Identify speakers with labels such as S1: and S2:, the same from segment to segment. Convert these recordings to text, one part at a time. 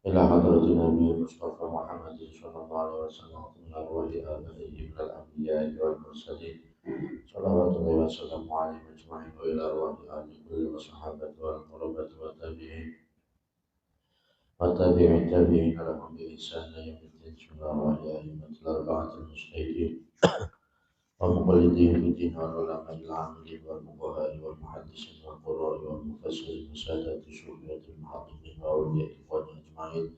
S1: إلى حضرة النبي المصطفى محمد صلى الله عليه وسلم من أرواح آبائه من الأنبياء والمرسلين صلوات الله وسلامه عليهم أجمعين وإلى أرواح آل كل وصحابة والقربة والتابعين لهم بإحسان إلى يوم الدين. بسم الله الرحمن الرحيم. الأربعة المجتهدين ومقلدين في الدين والعلماء العاملين والفقهاء والمحدثين والقراء والمفسرين وسادة الصوفية المحققين وأولياء الإخوان أجمعين.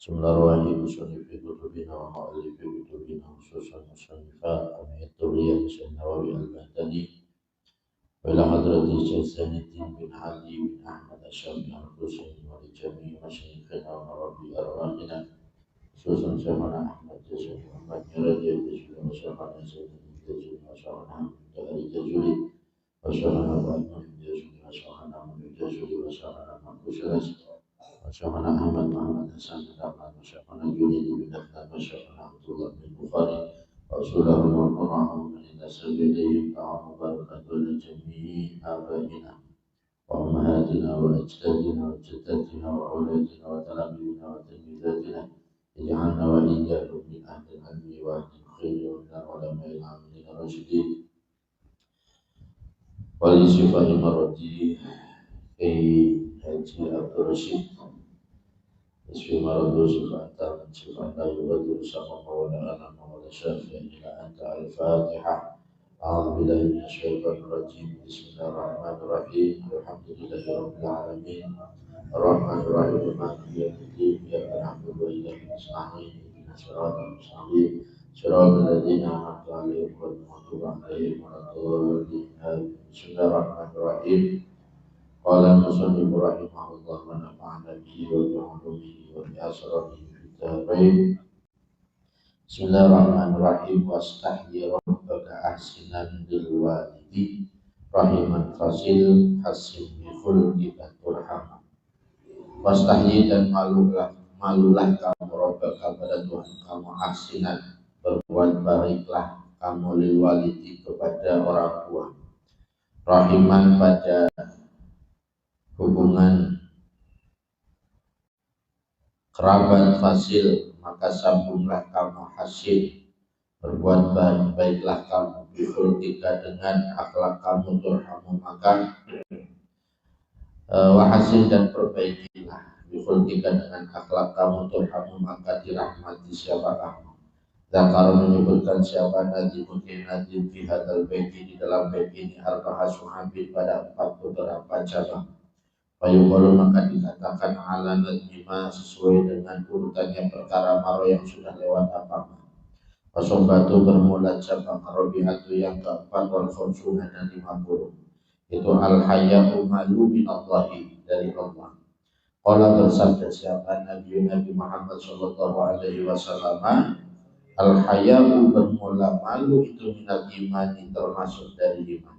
S1: بسم الله الرحمن الرحيم. مصنف كتبنا ومؤلف كتبنا خصوصا مصنفات أبي الدورية النووي البغدادي وإلى حضرة الشيخ زين الدين بن علي بن أحمد الشافعي الحسيني ولجميع مشايخنا وربي أرواحنا خصوصا شيخنا أحمد جزيل محمد رضي الله وشيخنا زين الدين وشيخنا أحمد الجزولي وشيخنا أبو الجزولي وشيخنا أحمد الجزولي وشيخنا محمد وشيخنا أحمد محمد حسن الأحمد وشيخنا جنيد بن أحمد وشيخنا عبد الله بن البخاري وأصولهم وفرعهم إلى سبيلهم دعوة مباركة لجميع آبائنا وأمهاتنا وأجدادنا وجداتنا وأولادنا وتلاميذنا وتلميذاتنا اجعلنا وإياكم من أهل العلم وأهل الخير ومن العلماء العاملين الراشدين ولصفاء مرضي كي Haji Abdul Rashid Isfi Maradu Sifatan Sifat La Yubadu Sama Mawala Ala Mawala Syafi'an Ila Anta Al-Fatiha A'udhu Billahi Minasyaitan Rajim Bismillahirrahmanirrahim Alhamdulillahi Rabbil Alamin Ar-Rahmanirrahim Maliki Yawmiddin Iyyaka na'budu wa iyyaka nasta'in Ihdinas siratal mustaqim Siratal ladzina an'amta 'alaihim ghairil maghdubi 'alaihim waladdallin. Bismillahirrahmanirrahim. Qala al-musannif rahimahullah wa nafa'ana bihi wa bi'ulumihi wa bi'asrabihi fid dharain. Bismillahirrahmanirrahim. Wastahyi rabbaka ahsinan bil walidi rahiman fasil hasim bi khulqika turham. Wastahyi dan malulah kamu rabbaka pada Tuhan kamu ahsinan berbuat baiklah kamu lil walidi kepada orang tua rahiman pada hubungan kerabat fasil maka sambunglah kamu hasin berbuat baiklah kamu bihultika dengan akhlak kamu turhamu maka wahasin dan perbaikilah bihultika dengan akhlak kamu turhamu maka dirahmati siapa kamu. Zakar menyebutkan siapa Nadim fi hadal baiti di dalam bait ini arba'a suhabin pada 4 beberapa cabang. Fayuqalu maka dikatakan ala nadmima sesuai dengan urutannya perkara maro yang sudah lewat apa. Wasobatu bermula cabang Rabi'atu yang keempat wal khamsuna dan 50. Itu al-haya'u malu minallahi dari Allah. Qala bersabda siapa Nabi Muhammad sallallahu alaihi wasallam al-haya'u bermula malu itu minal imani termasuk dari iman.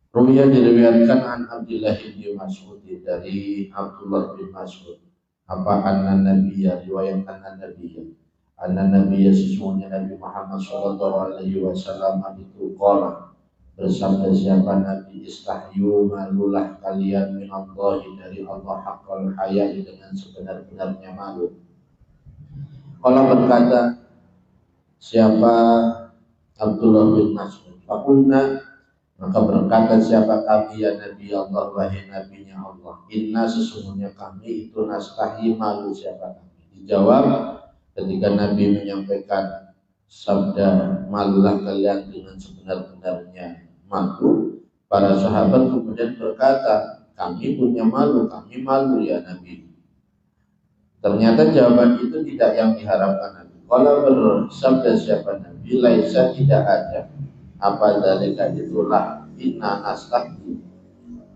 S1: Ruya diriwayatkan an Abdullah bin Mas'ud dari Abdullah bin Mas'ud apa anna nabiyya riwayat anna nabiyya sesungguhnya Nabi Muhammad sallallahu alaihi wasallam itu qala bersabda siapa Nabi istahyu malulah kalian min Allah dari Allah haqqal haya'i dengan sebenar-benarnya malu. Qala berkata siapa Abdullah bin Mas'ud fakulna maka berkata siapa kami ya Nabi Allah wahai Nabinya Allah inna sesungguhnya kami itu nastahi malu siapa kami. Dijawab ketika Nabi menyampaikan sabda malulah kalian dengan sebenar-benarnya malu, para sahabat kemudian berkata kami punya malu, kami malu ya Nabi. Ternyata jawaban itu tidak yang diharapkan Nabi. Kalau bersabda siapa Nabi laisa tidak ada apa dalika itulah inna nastahi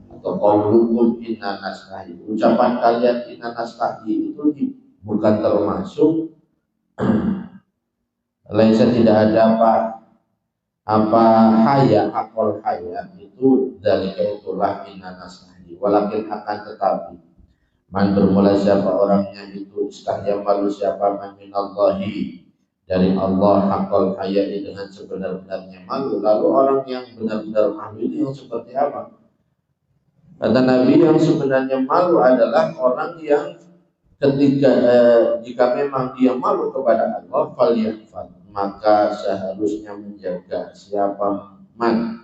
S1: atau qaulukum inna nastahi. Ucapan kalian inna nastahi itu bukan termasuk laisa tidak ada apa haya akal haya itu dalika itulah inna nastahi. Walakin akan tetapi man bermula siapa orangnya itu istahya malu siapa man minallahi dari Allah hakul hayati dengan sebenar-benarnya malu. Lalu orang yang benar-benar malu ini yang seperti apa? Kata Nabi yang sebenarnya malu adalah orang yang jika memang dia malu kepada Allah, falyahfal, maka seharusnya menjaga siapa man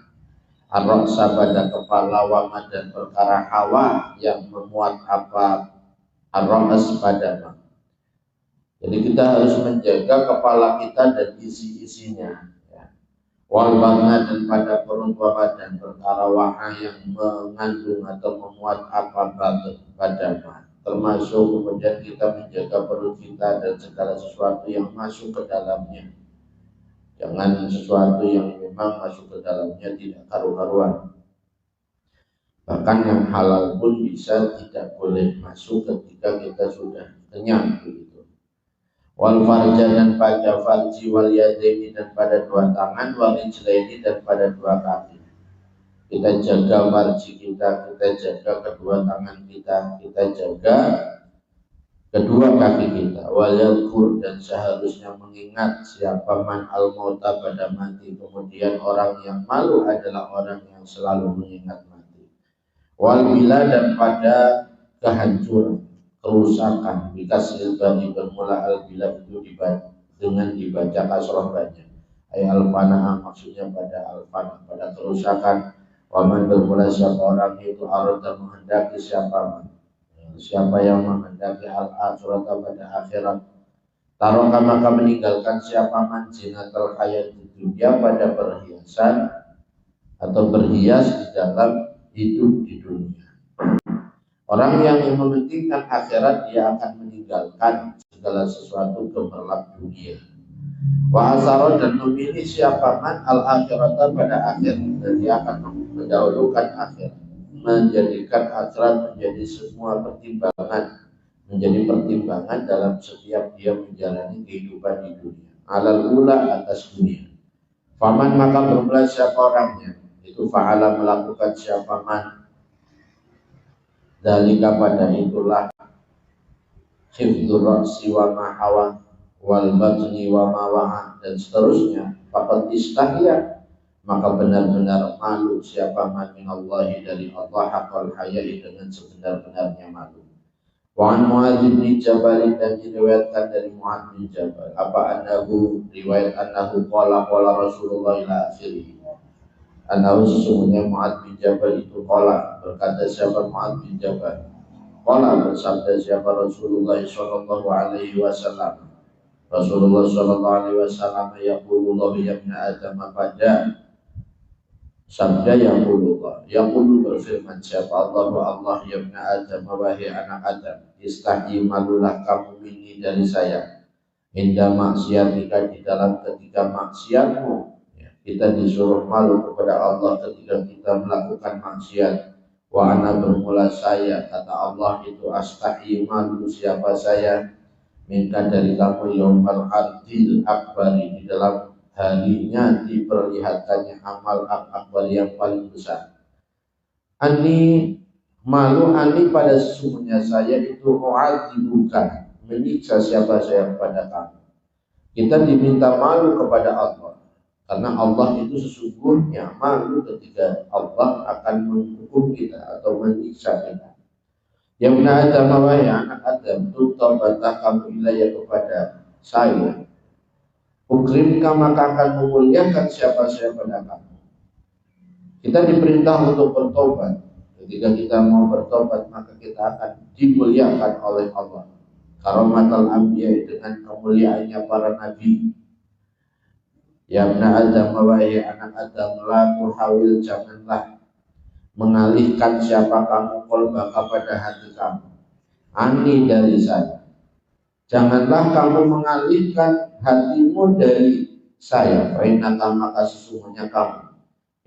S1: ar-ra'sa pada kepala, wa dan perkara hawa yang memuat apa ar-ra's pada ma. Jadi kita harus menjaga kepala kita dan isi-isinya, ya. Wal batna dan pada perut, wa dan perkara waha yang mengandung atau memuat apa pada ma. Termasuk kemudian kita menjaga perut kita dan segala sesuatu yang masuk ke dalamnya. Jangan sesuatu yang memang masuk ke dalamnya tidak karu-karuan. Bahkan yang halal pun bisa tidak boleh masuk ketika kita sudah kenyang begitu. Wal farja dan pada farji, wal yadaini dan pada dua tangan, wal rijlaini dan pada dua kaki. Kita jaga farji kita jaga kedua tangan kita jaga kedua kaki kita. Wal yadhkur dan seharusnya mengingat siapa man al mauta pada mati. Kemudian orang yang malu adalah orang yang selalu mengingat mati. Wal bila dan pada kehancuran, kerusakan. Bikasil bani bermula al bila itu dengan dibaca kasroh banyak. Al fana'ah maksudnya pada al fana'ah, pada kerusakan. Waman bermula siapa orang itu arada menghendaki siapa yang menghendaki al-akhirat pada akhirat. Taroka maka meninggalkan siapa man zinatul hayat di dunia pada perhiasan atau berhias di dalam hidup di dunia. Orang yang mementingkan akhirat, dia akan meninggalkan segala sesuatu gemerlap dunia. Wa asaro dan memilih siapa man al-akhirata pada akhir, dan dia akan mendahulukan akhirat, menjadikan akhirat menjadi semua menjadi pertimbangan dalam setiap dia menjalani kehidupan di dunia. Alal ula atas dunia. Faman maka bermula siapa orangnya, itu fa'ala melakukan siapa man dalika pada itulah hifdzur ra'si wa ma hawa wal batni wa ma wa'a dan seterusnya. Faqad istahya, maka benar-benar malu siapa man minallahi dari Allah haqqal haya'i dengan sebenar-benarnya malu. Wa an Mu'adz bin Jabal dan diriwayatkan dari Mu'adz bin Jabal apa annahu riwayat annahu qala Rasulullah ila akhirih. Annahu sesungguhnya Mu'adz bin Jabal itu qala, berkata siapa Mu'adz bin Jabal, qala bersabda siapa Rasulullah sallallahu alaihi wasallam. Rasulullah sallallahu alaihi wasallam yaqulullah ya ibn Adam pada sabda yaqulullah, yaqulu berfirman siapa Allah ya ibn Adam wahai anak Adam, istahyi malulah kamu minni dari saya, inda maksiatika di dalam ketika maksiatmu. Kita disuruh malu kepada Allah ketika kita melakukan maksiat. Wa ana bermula saya, kata Allah itu astahyi malu siapa saya, minta dari kamu yaumal ardil akbari, di dalam harinya diperlihatkannya amal akbar yang paling besar. Ani malu ani pada sesungguhnya saya itu bukan menyiksa siapa saya kepada kamu. Kita diminta malu kepada Allah karena Allah itu sesungguhnya malu ketika Allah akan menghukum kita atau menyiksa kita. Ya ibn Adam wahai anak Adam, tutobatah kamu ilayah kepada saya, ukrimka maka akan memuliakan siapa pada kamu. Kita diperintah untuk bertobat. Ketika kita mau bertobat maka kita akan dimuliakan oleh Allah. Karamatul anbiya, dengan kemuliaannya para nabi. Ya ibn Adam wahai anak Adam, la tuhawil, janganlah mengalihkan siapa kamu qalbaka pada hati kamu, ani dari saya. Janganlah kamu mengalihkan hatimu dari saya. Fainaka maka sesungguhnya kamu,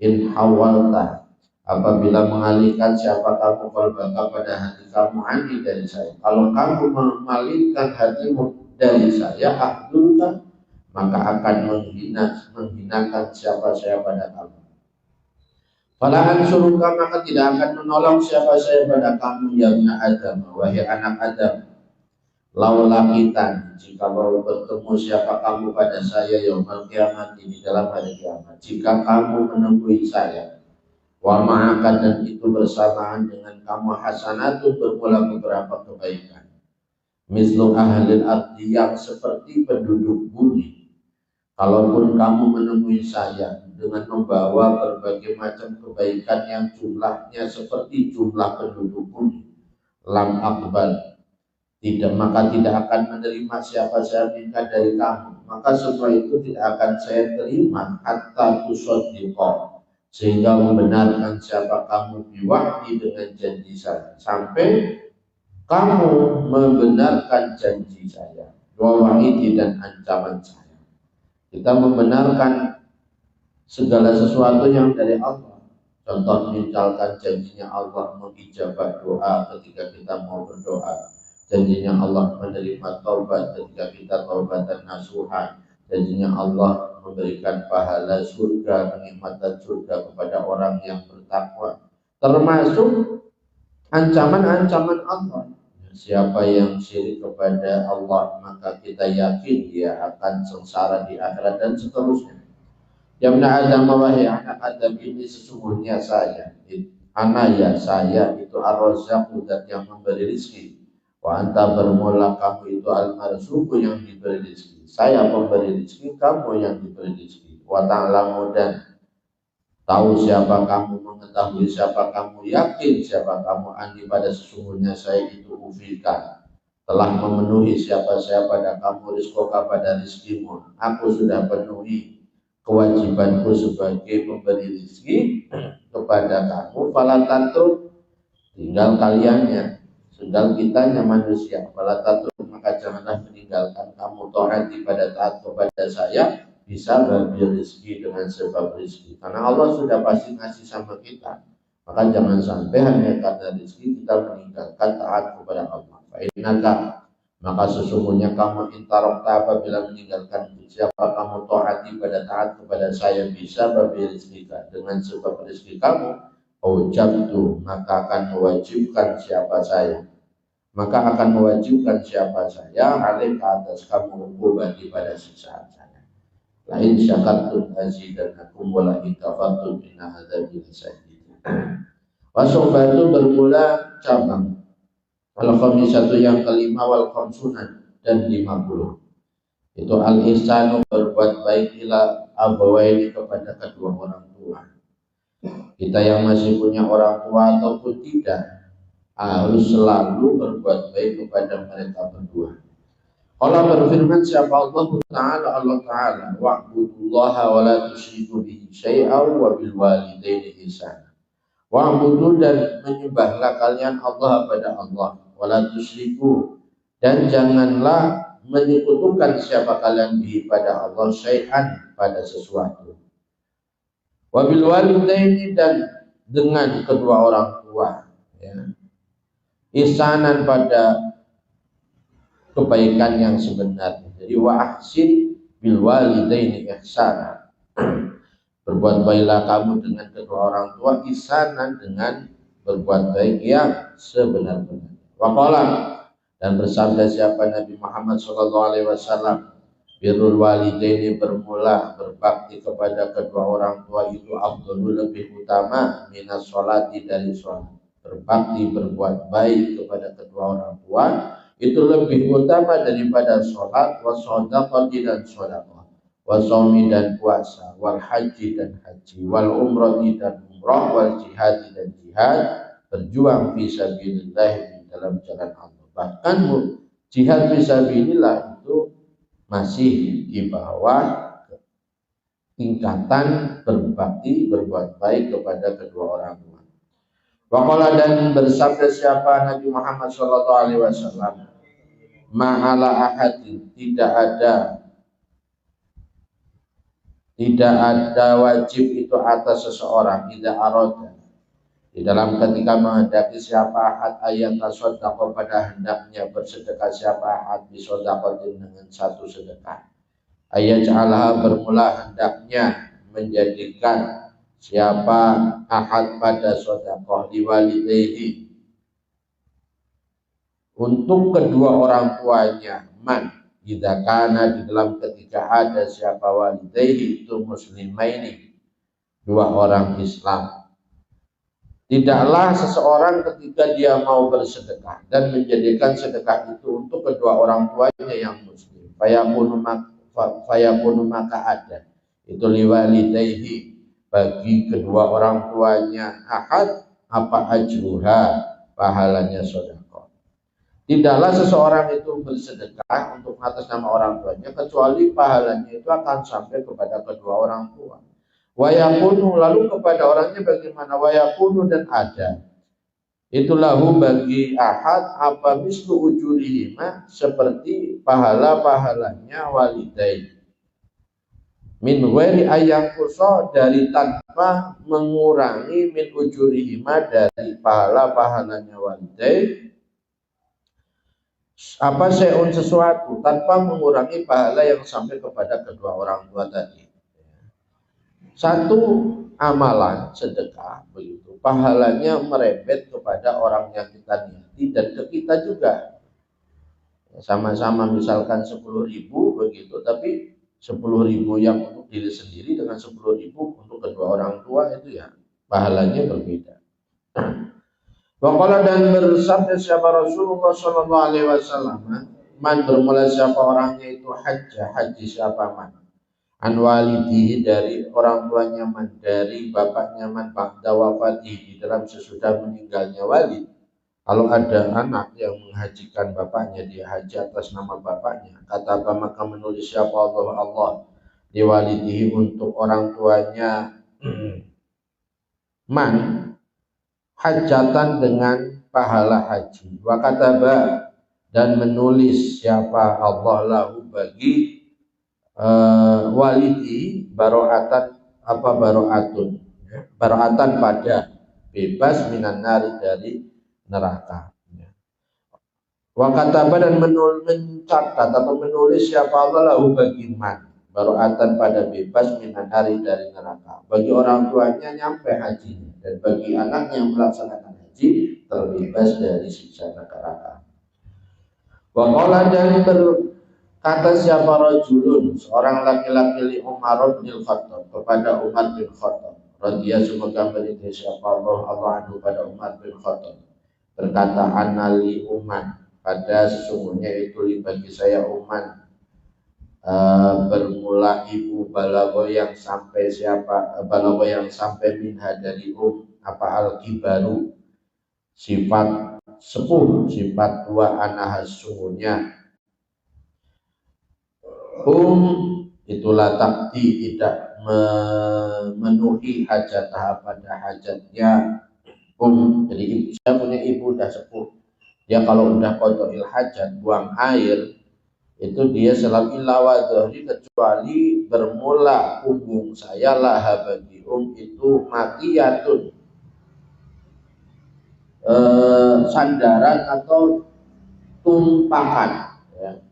S1: in hawalta, apabila mengalihkan siapa kamu qalbaka pada hati kamu, ani dari saya. Kalau kamu mengalihkan hatimu dari saya, ahdulka, maka akan menghinakan siapa saya pada kamu. Falahan suruka maka tidak akan menolong siapa saya pada kamu ya ibn Adam wahai anak Adam. Laulakitan, jika mau bertemu siapa kamu pada saya yaumul kiamat, di dalam hari kiamat, jika kamu menemui saya, wa ma'akan dan itu bersamaan dengan kamu hasanatun bermula beberapa kebaikan. mislu ahlil ardi, yang seperti penduduk bumi. Kalaupun kamu menemui saya dengan membawa berbagai macam kebaikan yang jumlahnya seperti jumlah penduduk bumi, lam akbal, maka tidak akan menerima siapa saya minta dari kamu, maka semua itu tidak akan saya terima hatta tusaddiqa, sehingga membenarkan siapa kamu biwahdi dengan janji saya, sampai kamu membenarkan janji saya, wawahidi dan ancaman saya. Kita membenarkan segala sesuatu yang dari Allah. Contoh misalkan janjinya Allah mengijabah doa ketika kita mau berdoa, janjinya Allah menerima taubat ketika kita taubatan nasuhan, janjinya Allah memberikan pahala surga, kenikmatan surga kepada orang yang bertakwa, termasuk ancaman-ancaman Allah. Siapa yang syirik kepada Allah, maka kita yakin dia akan sengsara di akhirat dan seterusnya. Ya benar Adam, wahai anak Adam, ini sesungguhnya saya, saya itu ar-razzaq, zat yang memberi rezeki. Wa anta, bermula kamu itu al-marzuq, yang diberi rezeki. Saya pemberi rezeki, kamu yang diberi rezeki. Wa ta'lamu, dan tahu siapa kamu, mengetahui siapa kamu, yakin siapa kamu, andi pada sesungguhnya saya itu ufika, telah memenuhi siapa saya pada kamu, rizqoka pada rizkimu. Aku sudah penuhi kewajibanku sebagai pemberi rezeki kepada kamu. Fala tatruk, tinggal kaliannya, tinggal kitanya manusia. Fala tatruk, maka janganlah meninggalkan kamu taati pada taat kepada saya, bisa bagi rezeki dengan sebab rezeki, karena Allah sudah pasti ngasih sama kita. Maka jangan sampai hanya karena rezeki kita meninggalkan taat kepada Allah. Fa'inaka, maka sesungguhnya kamu intarokta, apabila meninggalkan siapa kamu taati pada taat kepada saya, bisa bagi rezeki dengan sebab rezeki kamu, ujabtu, maka akan mewajibkan siapa saya, alaih ke atas kamu, hukumati pada siksa saya. Lain syakartum azidannakum wa la in kafartum inna adzabi lasyadid. Wasobatu, bermula cabang. Al-khamisatu, yang kelima, wal khamsunan, dan 50. Itu al-ihsanu, berbuat baik, ila abawaini, kepada kedua orang tua. Kita yang masih punya orang tua ataupun tidak, harus selalu berbuat baik kepada mereka berdua. Allah berfirman siapa Allah Ta'ala, wa'budullaha wa la tusyriku bihi syai'an wa bil walidaini ihsana. Wa'budu, dan menyembahlah kalian Allah pada Allah, wa la tusyriku, dan janganlah menyekutukan siapa kalian bihi pada Allah syai'an, pada sesuatu. Wa bil walidaini, dan dengan kedua orang tua, ya. Ihsanan, pada kebaikan yang sebenarnya. Jadi wa ahsin bil walidaini ihsana, berbuat baiklah kamu dengan kedua orang tua, ihsanan, dengan berbuat baik yang sebenar-benarnya. Wa qala, dan bersabda siapa Nabi Muhammad SAW, birrul walidaini, bermula berbakti kepada kedua orang tua itu, afdhalu, lebih utama, minas sholati, dari sholat. Berbakti, berbuat baik kepada kedua orang tua itu lebih utama daripada sholat, wasodaqati, dan sodaqah, wasomi, dan puasa, wal haji, dan haji, wal umrati, dan umrah, wal jihadi, dan jihad, berjuang fisabilillah, di dalam jalan Allah. Bahkan jihad fisabilillah itu masih di bawah tingkatan berbakti, berbuat baik kepada kedua orang tua. Waqala, dan bersabda siapa Nabi Muhammad SAW, ma'ala ahadin, tidak ada wajib itu atas seseorang, tidak aroda, di dalam ketika menghendaki siapa ahad, ayat tasodakoh, pada hendaknya bersedekah siapa ahad, bisodakotin, dengan satu sedekah. Ayat ja'alaha, bermula hendaknya menjadikan siapa ahad pada sodakoh, liwalidayhi, untuk kedua orang tuanya, man, idza kana, di dalam ketika ada siapa walidayhi itu muslimaini, dua orang Islam. Tidaklah seseorang ketika dia mau bersedekah dan menjadikan sedekah itu untuk kedua orang tuanya yang muslim, fayakunu maka ada itu liwalidayhi bagi kedua orang tuanya ahad apa ajruha pahalanya sedekah. Tidaklah seseorang itu bersedekah untuk atas nama orang tuanya kecuali pahalanya itu akan sampai kepada kedua orang tua. Wayakunu lalu kepada orangnya bagaimana? Wayakunu dan ada itulahu bagi ahad apa mislu ujurihima seperti pahalanya walidain min ghairi ayang kuso dari tanpa mengurangi min ujurihima dari pahalanya walidain apa seun sesuatu tanpa mengurangi pahala yang sampai kepada kedua orang tua tadi. Satu amalan sedekah begitu pahalanya merembet kepada orang yang kita niati dan ke kita juga. Sama-sama misalkan 10.000 begitu, tapi 10.000 yang untuk diri sendiri dengan 10.000 untuk kedua orang tua itu ya pahalanya berbeda. Waqala dan bersabda siapa Rasulullah Shallallahu Alaihi Wasallam, man bermula siapa orangnya itu haji siapa man an walidihi dari orang tuanya man dari bapaknya man ba'da wafatihi di dalam sesudah meninggalnya walid. Kalau ada anak yang menghajikan bapaknya, dia haji atas nama bapaknya, kata apa maka menulis siapa Allah di walidihi untuk orang tuanya man hajatan dengan pahala haji wa kataba dan menulis siapa Allah lahu bagi walidi baroatan apa baroatun baroatan pada bebas minan nari dari neraka. Wa kataba dan mencatat atau menulis siapa Allah lahu bagi man baroatan pada bebas minan nari dari neraka bagi orang tuanya nyampe hajinya dan bagi anaknya yang melaksanakan haji terbebas dari siksa neraka. Wa qala dan kata siapa rajulun seorang laki-laki li Umar bin Khattab kepada Umar bin Khattab radhiyallahu semoga beridhai siapa Allah anhu pada Umar bin Khattab berkata anali Umar pada sesungguhnya itu bagi saya Umar bermula ibu balago yang sampai siapa balago yang sampai minha dari apa al-kibaru sifat sepuh sifat tua anah sesungguhnya itulah takti tidak memenuhi hajat pada hajatnya jadi ibu, saya punya ibu udah sepuh dia kalau udah qada'il hajat buang air itu dia selalu ilawa dhahri kecuali bermula punggung saya laha bagi itu makiyatun sandaran atau tumpahan ya.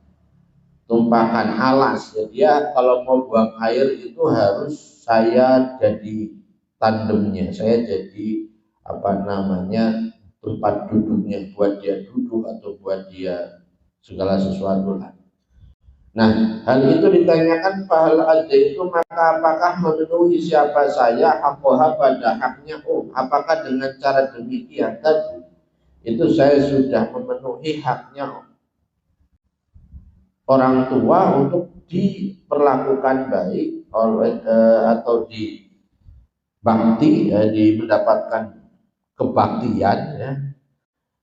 S1: Tumpahan alas ya, dia kalau mau buang air itu harus saya jadi tandemnya, saya jadi apa namanya tempat duduknya buat dia duduk atau buat dia segala sesuatu lah. Nah hal itu ditanyakan pahala ada itu maka apakah memenuhi siapa saya hakoha pada haknya apakah dengan cara demikian tadi itu saya sudah memenuhi haknya orang tua untuk diperlakukan baik oleh atau dibakti di mendapatkan kebaktian ya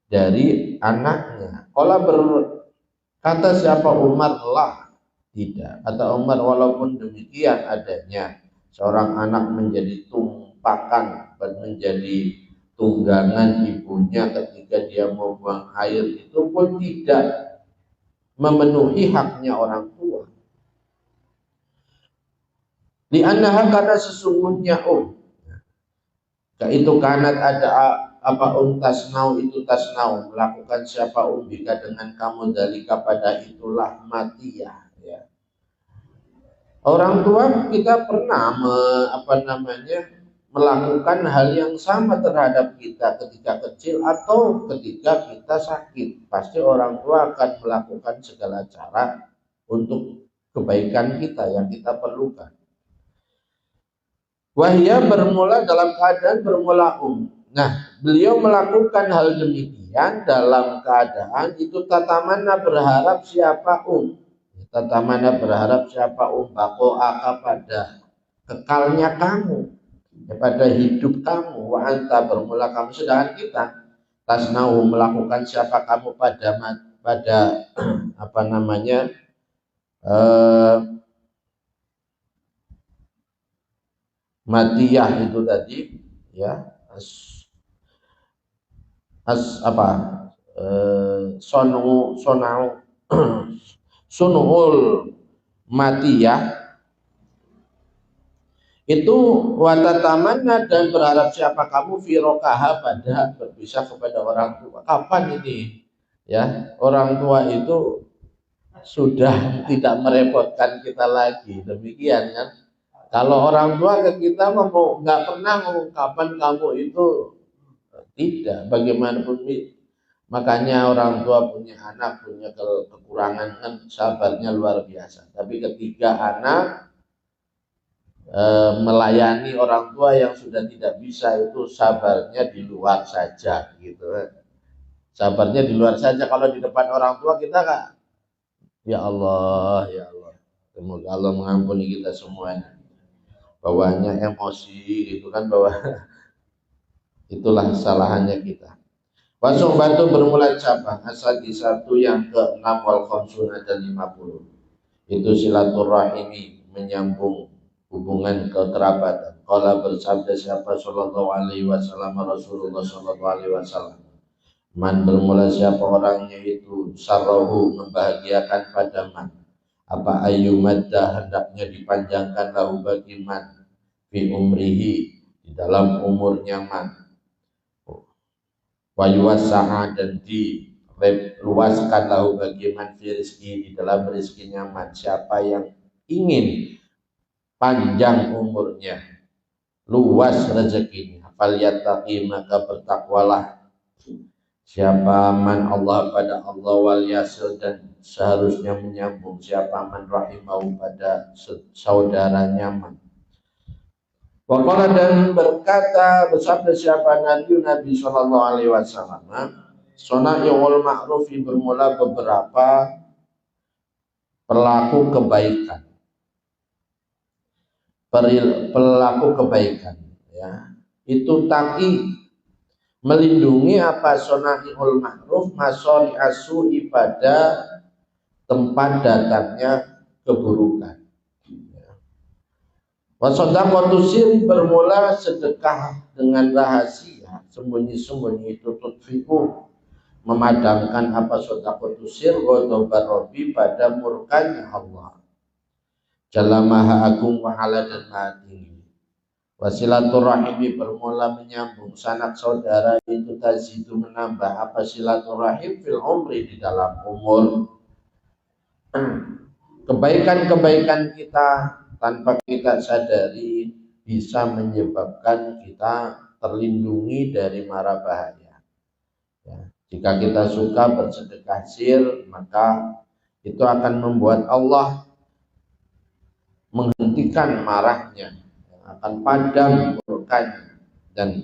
S1: dari anaknya. Kalau berkata siapa Umar lah tidak atau Umar walaupun demikian adanya seorang anak menjadi tumpakan dan menjadi tunggangan ibunya ketika dia mau buang air itu pun tidak memenuhi haknya orang tua. Di annaha karena sesungguhnya itu kanat ada apa tasnau itu tasnau melakukan siapa bika dengan kamu dalika pada itulah matiyah ya. Orang tua kita pernah melakukan hal yang sama terhadap kita ketika kecil atau ketika kita sakit. Pasti orang tua akan melakukan segala cara untuk kebaikan kita yang kita perlukan. Wahya bermula dalam keadaan bermula Nah beliau melakukan hal demikian dalam keadaan itu tatamana berharap siapa tatamana berharap siapa bakoaka pada kekalnya kamu, pada hidup kamu, wa anta bermula kamu, sedangkan kita tasnau melakukan siapa kamu pada apa namanya matiyah itu tadi ya, sunul matiyah itu watatamanna, dan berharap siapa kamu firokaha pada berpisah kepada orang tua. Kapan ini ya orang tua itu sudah tidak merepotkan kita lagi, demikian kan. Kalau orang tua ke kita mau nggak pernah ngomong kapan kamu itu, tidak, bagaimanapun. Makanya orang tua punya anak punya kekurangan kan, sabarnya luar biasa. Tapi ketika anak melayani orang tua yang sudah tidak bisa, itu sabarnya di luar saja gitu. Sabarnya di luar saja. Kalau di depan orang tua kita kan, ya Allah, ya Allah, semoga Allah mengampuni kita semuanya. Bawahnya emosi itu kan, bawah itulah kesalahannya kita. Pasung batu bermula cabang asal di satu yang ke-6 wal khamsun ada 50. Itu silaturahimi, menyambung hubungan kekerabatan. Qala bersabda siapa sallallahu alaihi wasallam, Rasulullah sallallahu alaihi wasallam, man bermula siapa orangnya itu sarrahu membahagiakan pada man, apa ayyumadda hendaknya dipanjangkan lahu bagi man fi umrihi di dalam umurnya man, wa yuwassa'a dan diluaskan lahu bagi man fi rizki di dalam rezekinya man. Siapa yang ingin panjang umurnya, luas rezekinya, falyattaqi maka bertakwalah siapa man Allah pada Allah, wal yasil dan seharusnya menyambung siapa man rahimahu pada saudaranya man. Waqala dan berkata bersabda siapa Nabi sallallahu alaihi wasallam, sona'ul ma'rufi bermula beberapa pelaku kebaikan, pelaku kebaikan ya, itu taki melindungi apa sona'ul ma'ruf masori asu'i pada tempat datangnya keburukan. Wasodaqatu sirri bermula sedekah dengan rahasia sembunyi-sembunyi itu tutfiku memadamkan apa sodaqatu sirri ghadabar rabbi pada murkanya Allah Jalla Maha Agung wa Ala dan Maha Tinggi. Wasilaturahimi bermula menyambung sanak saudara itu tazidu menambah apa silaturahim fil umri di dalam umur. Kebaikan-kebaikan kita tanpa kita sadari bisa menyebabkan kita terlindungi dari mara bahaya ya. Jika kita suka bersedekah sir, maka itu akan membuat Allah menghentikan marahnya, akan padam murkanya, dan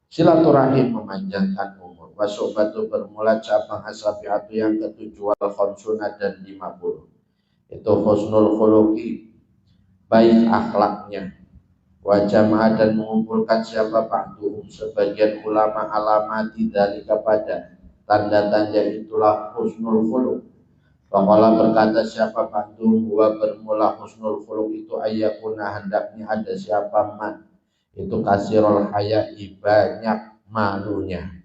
S1: silaturahim memanjangkan umur. Wasobatu bermula cabang asabiatu yang ke-7 wal khamsuna dan 50. Itu husnul khuluqi, baik akhlaknya, wajah dan mengumpulkan siapa ba'duhum sebagian ulama alamati dari kepada tanda-tanda itulah husnul khuluq. Faqala berkata siapa ba'duhum huwa bermula husnul khuluq itu ayakuna hendaknya ada siapa man itu kasirul haya'i banyak malunya,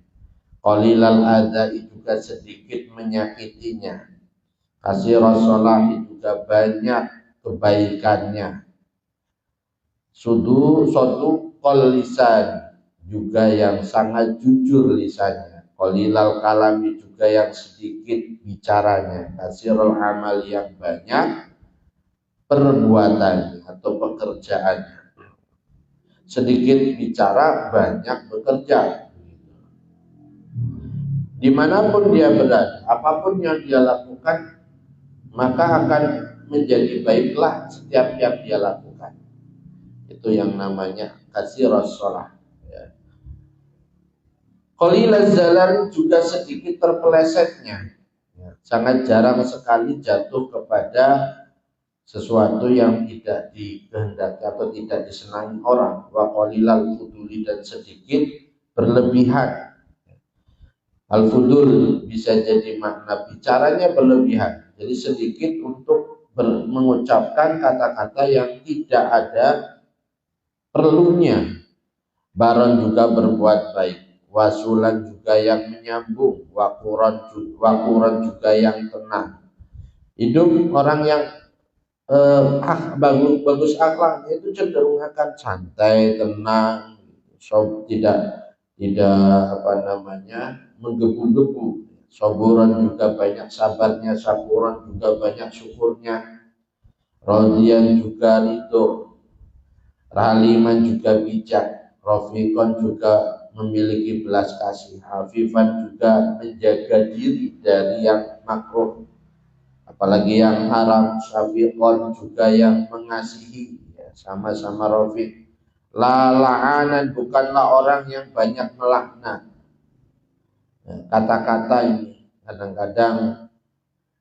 S1: qalilal adza'i juga sedikit menyakitinya, kasirul sholahi juga banyak kebaikannya, sodu qol lisan juga yang sangat jujur lisannya, qalilal kalami juga yang sedikit bicaranya, kasirul amal yang banyak perbuatan atau pekerjaannya, sedikit bicara banyak bekerja. Dimanapun dia berada, apapun yang dia lakukan, maka akan menjadi baiklah setiap yang dia lakukan. Itu yang namanya kasirus sholah ya. Qalilaz zalal juga sedikit terpelesetnya. Ya, sangat jarang sekali jatuh kepada sesuatu yang tidak dikehendaki atau tidak disenangi orang. Wa qalilal fuduli dan sedikit berlebihan. Al-fudul bisa jadi makna bicaranya berlebihan. Jadi sedikit untuk mengucapkan kata-kata yang tidak ada perlunya. Baron juga berbuat baik. Wasulan juga yang menyambung. Wakuran juga yang tenang. Hidup orang yang bagus akhlaknya itu cenderung akan santai, tenang, tidak apa namanya menggebu-gebu. Saburan juga banyak sabarnya, saburan juga banyak syukurnya. Rodian juga ridho, raliman juga bijak, rofikon juga memiliki belas kasih, hafifan juga menjaga diri dari yang makruh, apalagi yang haram, syafiqon juga yang mengasihi, ya, sama-sama rafiq. Lalaanan bukanlah orang yang banyak melaknat. Kata-kata ini kadang-kadang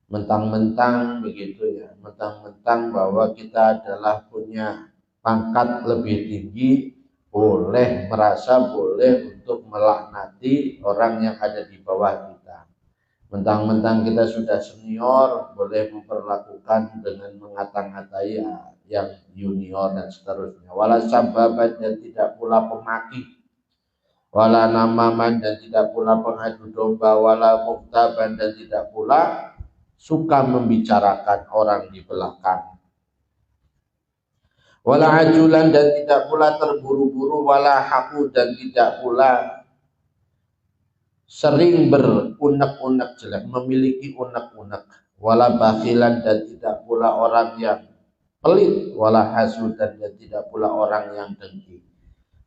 S1: mentang-mentang begitu ya, mentang-mentang bahwa kita adalah punya pangkat lebih tinggi, boleh merasa boleh untuk melaknati orang yang ada di bawah kita. Mentang-mentang kita sudah senior, boleh memperlakukan dengan mengata-ngatai yang junior dan seterusnya. Wala sababan dan tidak pula pemaki, wala namaman dan tidak pula pengadu domba, wala muktaban dan tidak pula suka membicarakan orang di belakang. Wala ajulan dan tidak pula terburu-buru, wala haku dan tidak pula sering berunek-unek jelek, memiliki unek-unek. Wala bakhilan dan tidak pula orang yang pelit, wala hasud dan tidak pula orang yang dengki.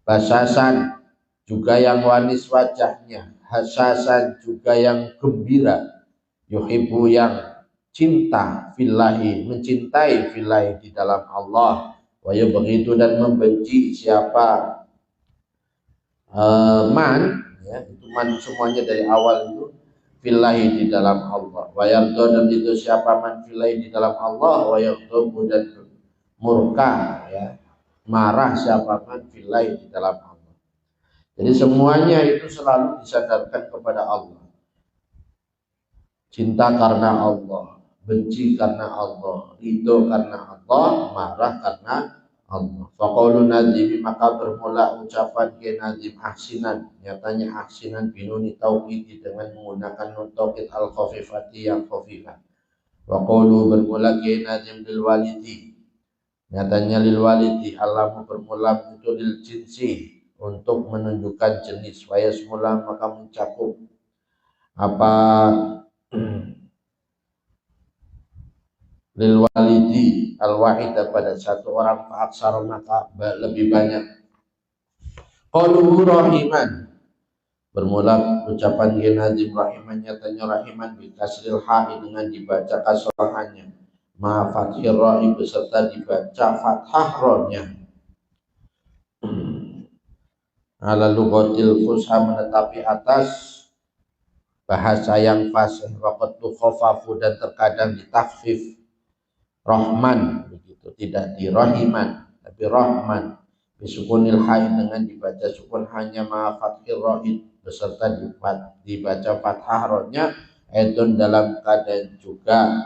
S1: Basasan juga yang wanis wajahnya, hasasan juga yang gembira, yuhibbu yang cinta fillahi, mencintai fillahi di dalam Allah, wa begitu dan membenci siapa man, ya, itu man semuanya dari awal itu fillahi di dalam Allah, wa yardo dan itu siapa man fillahi di dalam Allah, wa yardo dan murka, ya, marah siapa man fillahi di dalam Allah. Jadi semuanya itu selalu disadarkan kepada Allah. Cinta karena Allah, benci karena Allah, ridho karena Allah, marah karena Allah. Faqaulu nazimi, maka bermula ucapan ke nazim ahsinan, nyatanya ahsinan binuni tauqidi dengan menggunakan nun taukid al khafifati yang khafifah. Waqaulu bermula ke nazim lil walidi, nyatanya lil walidi, alamu bermula itu lil jinsi, untuk menunjukkan jenis. Wayas mula maka mencakup apa lil walidi al wahida pada satu orang, faaksar maka lebih banyak. Qaluhu rahiman, bermula ucapan nazim rahiman, nyatanya rahiman bi kasril ha'i dengan dibaca kasrahannya, ma fathir ra'i beserta dibaca fathah ro-nya. Ala lughatil fusha, menetapi atas bahasa yang fasih, waqad tukhafafu dan terkadang ditakhfif Rahman, begitu, tidak di Rahiman tapi Rahman, bisukunil hai dengan dibaca sukun hanya ma fathir ra'i beserta dibaca fathah ro-nya, edon dalam keadaan juga,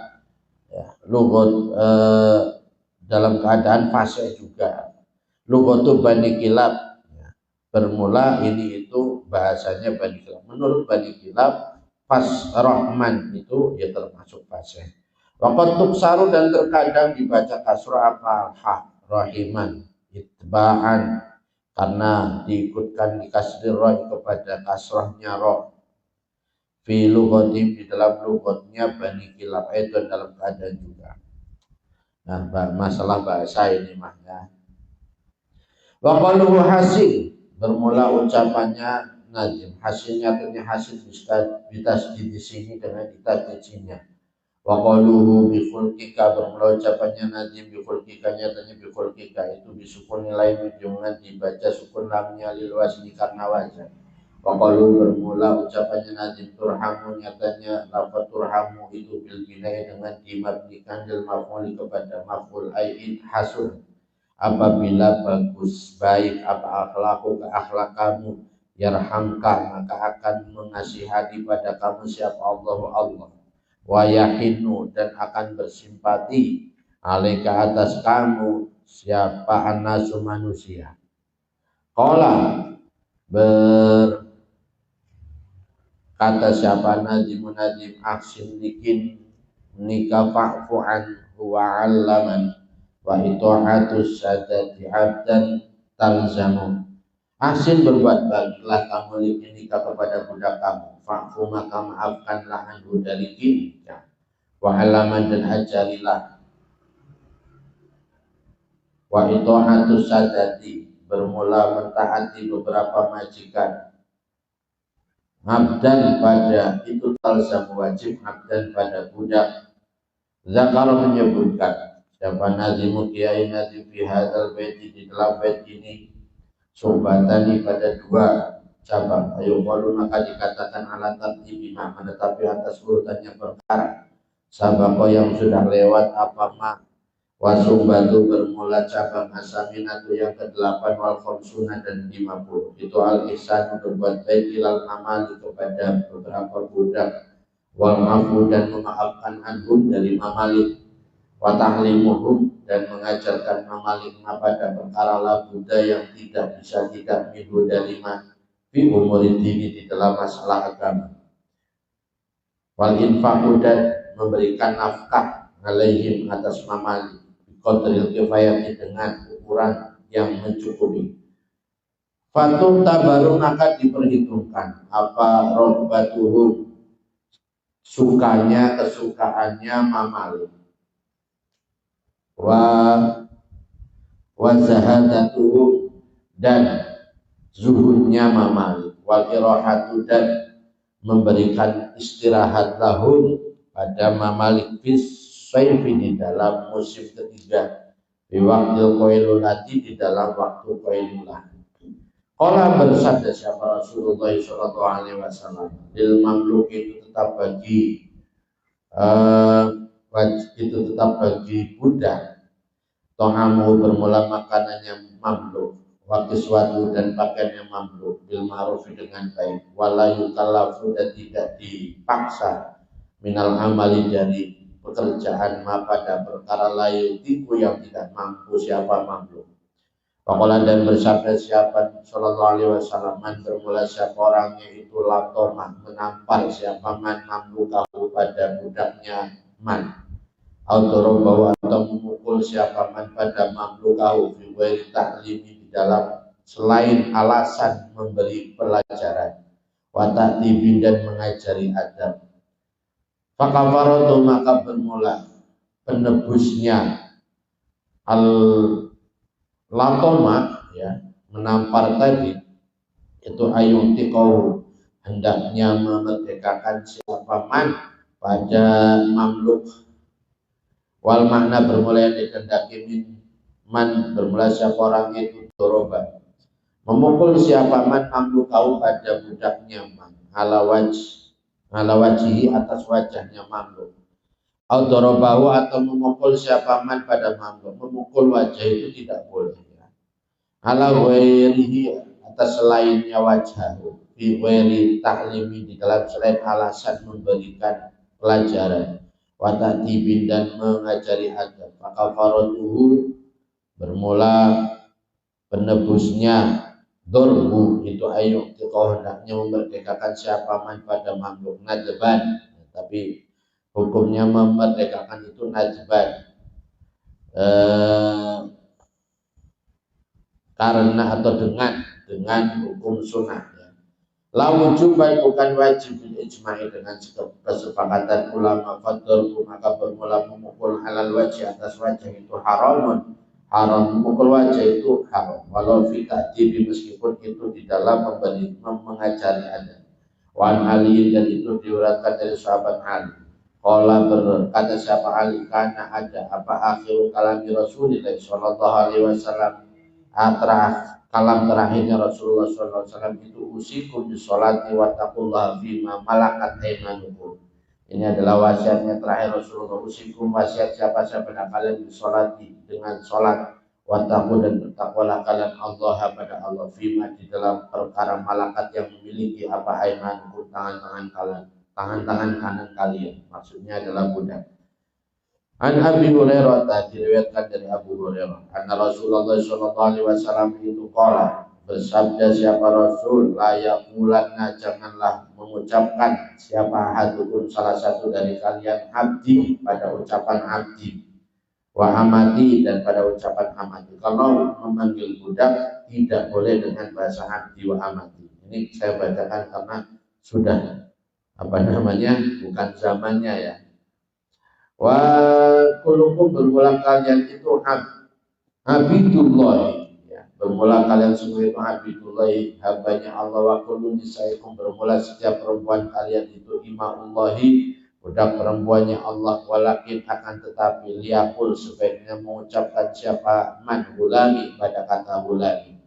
S1: ya, lugot dalam keadaan fasih juga. Lugotu Bani Kilab, ya, bermula ini itu bahasanya Bani Kilab. Menurut Bani Kilab pas Rahman itu ya termasuk fasih. Waqad tuksaru dan terkadang dibaca kasrah apa ha rahiman itba'an, karena diikutkan di kasri ra kepada kasrahnya ra, fi lughatim di dalam lughatnya Bani Kilab itu dalam keadaan juga. Nah, masalah bahasa ini mah ya. Wa qaluhu hasin, bermula ucapannya nazim. Hasinnya artinya hasin bisa di sini dengan ditasdidnya. Wa qaluhu bi khulqika, bermula ucapannya nazim bi khulqika, nyatanya bi khulqika itu bisukun nilai dengan dibaca sukun lamnya lil wasli karena wazan. Waqalu bermula ucapannya nazim turhamu, nyatanya lafaz turhamu itu bil binai dengan dimabnikan lil maf'ul kepada maf'ul ain hasun. Apabila bagus baik apa akhlaku ke akhlak kamu, yarhamka maka akan mengasihani pada kamu siapa Allah, wa yahinu dan akan bersimpati alaika atas kamu siapa anasu manusia. Qala kata siapa nazimun nazim aksin dikin nikah fa'fu'an wa 'allaman wa itu'atus sadati 'abdan talzamu. Aksin berbuat baiklah kamu nikah kepada budak kamu, fa'fu maka maafkanlah anhu dari kita, wa 'allaman dan ajarilah, wa itu'atus sadati bermula mentaati beberapa majikan, abdan pada itu talzam wajib abdan pada budak. Zakar menyebutkan siapa nazimu kiai nazim fi hadzal bait di dalam bait ini sobatani pada dua cabang. Ayo qalu maka dikatakan ala tartibi ma menetapi atas urutannya perkara sabako yang sudah lewat apa ma wasumbatu bermula cabang asaminatu yang ke-8 wal khamsuna dan 50 itu al ihsan berbuat baik ilal amal kepada beberapa budak wal afu dan memaafkan anhum dari mamalik wa ta'limuhum dan mengajarkan mamalik pada perkara la budaya yang tidak bisa tidak minhu dari ma fi umurid dini di dalam masalah agama wal infaqu dan memberikan nafkah alaihim atas mamalik qadril kifayati dengan ukuran yang mencukupi. Fatum tabaru maka diperhitungkan apa robbatuhum sukanya kesukaannya mamalik wa zahadatuhum dan zuhudnya mamalik wal irahatu dan memberikan istirahat lahum pada mamalik bis sayfi di dalam musim ketiga di waktu qailulati di dalam waktu qailulah. Qala bersabda siapa Rasulullah sallallahu alaihi wasallam lil mamluk itu tetap bagi budak to'amu bermula makanannya mamluk waktu suatu dan pakaiannya mamluk bil ma'ruf dengan baik wala yukallafu dan tidak dipaksa minal amali dari pekerjaan pada perkara lain tiku yang tidak mampu siapa mampu. Pakola dan bersabda siapa sallallahu alaihi wasallam man bermula siapa orangnya itu latomah menampar siapa man mampu kamu pada budaknya man autorobahu atau memukul siapa man pada mampu kamu fi taklimi di dalam selain alasan memberi pelajaran wa ta'tibin dan mengajari adab. Fakafaratu maka bermula penebusnya al latoma ya menampar tadi itu ayuti kau hendaknya memerdekakan siapa man pada mamluk wal makna bermula yang dikehendaki min man bermula siapa orang itu doroba memukul siapa man mamluk kau pada budaknya man ala wajihi atas wajahnya mamluk Audorobahu atau memukul siapa man pada mamluk memukul wajah itu tidak boleh ya. Ala wairihi atas selainnya wajah fi wairi taklimi di dalam selain alasan memberikan pelajaran wa ta'tibin dan mengajari adab maka faratuhu bermula penebusnya dorbu itu ayu kau hendaknya memerdekakan siapa man pada mamluk najban tapi hukumnya memerdekakan itu najban karena atau dengan hukum sunnah ya. La wujub bukan wajib ijma'i dengan kesepakatan ulama fadl maka bermula memukul halal wajah atas wajah itu haram memukul wajah itu haram walau fi ta'dibi meskipun itu di dalam mengajari ada wan Ali dan itu diuratkan dari sahabat Ali qala berkata siapa Ali kana ada apa akhir kalami Rasulullah sallallahu alaihi wasallam kalam terakhirnya Rasulullah SAW itu usikum bisolati wa taqullaha fima malakat aymanukum. Ini adalah wasiatnya terakhir Rasulullah. Usikum, wasiat siapa pada kalian bisolati, dengan sholat, wa taqu, dan bertakwalah kalian Allah pada Allah, fima, di dalam perkara malakat yang memiliki apa aymanukum, tangan-tangan kalian, tangan-tangan kanan kalian, maksudnya adalah budak. An Abi Hurairah, diriwayatkan dari Abu Hurairah, anna Rasulullah SAW itu qala, bersabda siapa Rasul, layak mulanna, janganlah mengucapkan siapa hadukum, salah satu dari kalian, abdi, pada ucapan abdi, wa amati, dan pada ucapan amati. Kalau memanggil budak tidak boleh dengan bahasa abdi wa amati. Ini saya bacakan karena sudah bukan zamannya ya. Wa kulukum, bermula kalian itu abidullah, ya. Bermula kalian semua itu abidullah, hambanya Allah. Wa kulun nisaikum, bermula setiap perempuan kalian itu imaullahi, budak perempuannya Allah. Walakin, akan tetapi, liyakul, sebaiknya mengucapkan siapa man gulami, pada kata gulami.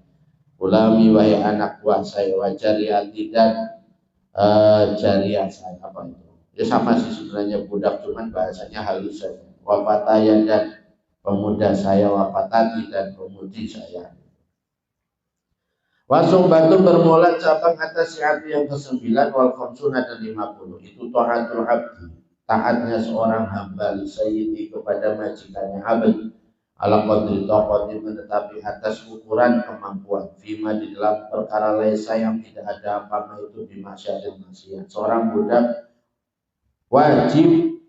S1: Gulami, wahai anak buah saya, wa jariyati, dan jariyah saya. Apa itu? Ya sama sih sebenarnya budak, cuman bahasanya halus saja. Wafataya, dan pemuda saya, wafatati, dan pemudi saya. Wasung batu, bermula cabang atas syiatu yang ke-9, wal khamsuna, dan 50. Itu ta'atul abdi, taatnya seorang hamba li sayyidi, kepada majikannya abdi, ala qadri taqati, tetapi atas ukuran kemampuan, fima, di dalam perkara laisa, yang tidak ada apa-apa itu bimaksiatin maksiat. Seorang budak wajib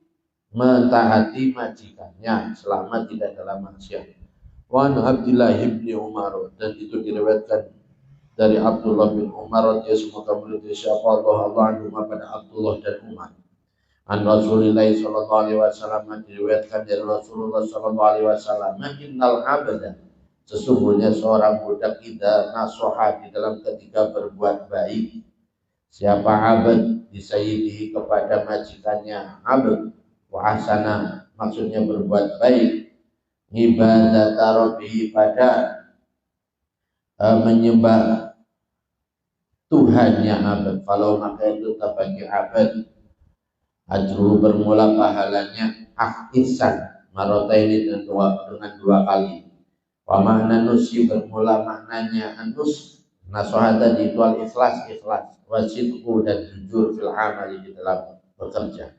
S1: mentaati majikannya selama tidak dalam maksiat. Wa an Abdullah bin Umar, dan itu diriwayatkan dari Abdullah bin Umar, dia semoga mulia siapa Allah anhu, pada Abdullah dan Umar. An Rasulullah sallallahu alaihi wasallam, diriwayatkan dari Rasulullah sallallahu alaihi wasallam, innal abda, sesungguhnya seorang budak, idza nasoha, di dalam ketika berbuat baik, siapa abad disayyidihi, kepada majikannya abad, wa ahsana, maksudnya berbuat baik, ibadat rabbihi, pada menyembah Tuhannya abad, kalau maka itu bagi abad, ajru, bermula pahalanya, ihsan marotaini, dengan dua kali. Wa makna nusi, bermula maknanya anus, nasoha tadi itu al ikhlas, wasidku, dan jujur, fil amali, di dalam bekerja.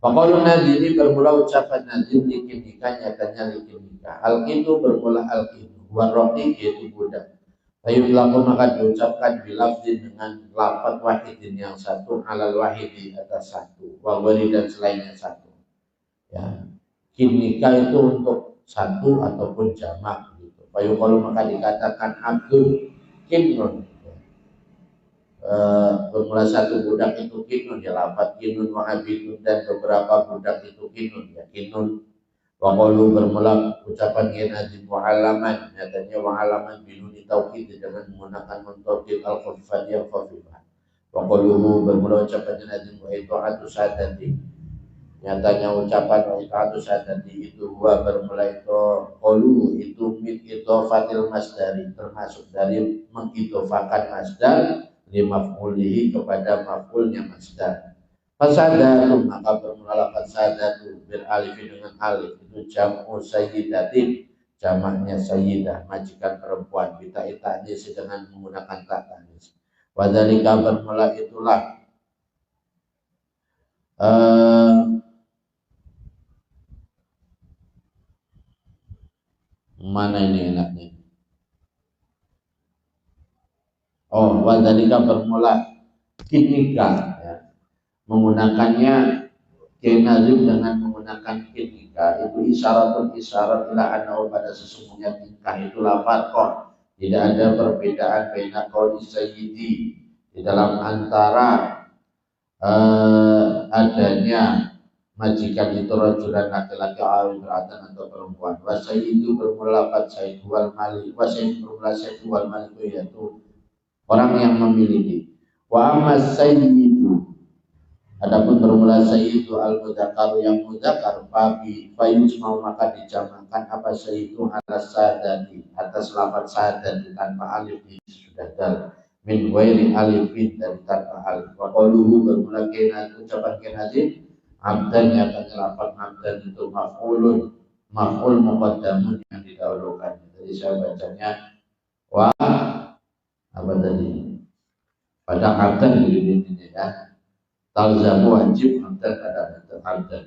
S1: Paqalu nadhi, ini bermula ucapan nadhi, likin nikah, nyatanya likin nikah. Al-qidu, bermula al-qidu, warroqi, yaitu budak. Ayub laku, maka diucapkan bilafdin, dengan lafad wahidin, yang satu, alal wahidi, atas satu, wawari, dan selainnya satu. Ya, kinika itu untuk satu ataupun jamak gitu. Payuqalu, maka dikatakan abdul kinnun, bermula satu budak itu kinun, ya lafad kinun, wa abidun, dan beberapa budak itu kinun, ya kinun. Wa qalu, bermula ucapan ginazim wa'alaman, nyatanya wa'alaman binuni tauhid, dengan menggunakan mentauhid al-khufifat, yang khufifat. Wa qaluhu, bermula ucapan ginazim wa itu'atu sadati, nyatanya ucapan wa itu'atu sadati itu huwa, bermula itu qalu, itu min idhofatil masdari, termasuk dari mengidhofakan masdar limaf'ulihi, kepada maf'ulnya masdar. Fasadatu, maka bermula lafaz sadatu bil alif, dengan alif, itu jamu sayyidatin, jamaknya sayyidah, majikan perempuan, bita ta'nis, dengan menggunakan ta ta'nis. Wadzalika, bermula itulah mana ini enaknya? Oh, wadzalika, bermula kinika, ya. Menggunakannya kenazim dengan menggunakan ketika itu isyarat ila anau, pada sesungguhnya nikah itu lafarqon, tidak ada perbedaan baina qauli sayyidi, di dalam antara adanya majikan itu rajulan, laki-laki, awil beratan, atau perempuan. Wa sayyidu, bermula lafaz sayyid wal malik, wa sayyid, bermula sayyid wal malik, yaitu orang yang memiliki. Wa amma sayyidu, Adapun bermula sayyidu al-mudzakkar yang mudzakkar fayusmau maka dijamakan apa sayyidu ala sadati atas lafaz sadati tanpa alif sudah dal min ghairi alifin dan tanpa alif. Wa qauluhu bermula kena ucapan kenazim abdan yang akan lafaz abdan itu maf'ul muqaddamun yang didahulukan. Jadi saya bacanya wa apa tadi? Pada abdan ini ya. Talzamu wajib abdan pada abdan.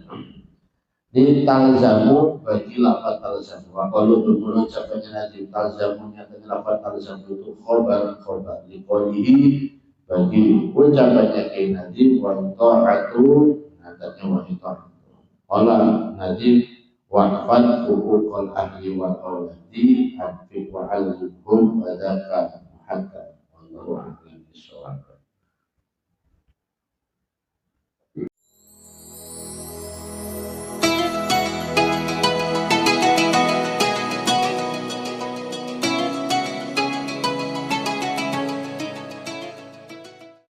S1: Di talzamu bagi lafaz talzamu. Kalau bermula ucapannya nanti talzamunya dengan lafaz talzamu itu khobar liqolihi bagi ucapannya kain nanti wa ta'atu nantinya wa ta'atu. Qala Nadim wa'fad huquqal ahli wal awladi anfiq wa alhum wa dzaka hatta wallahu a'lam bishawab.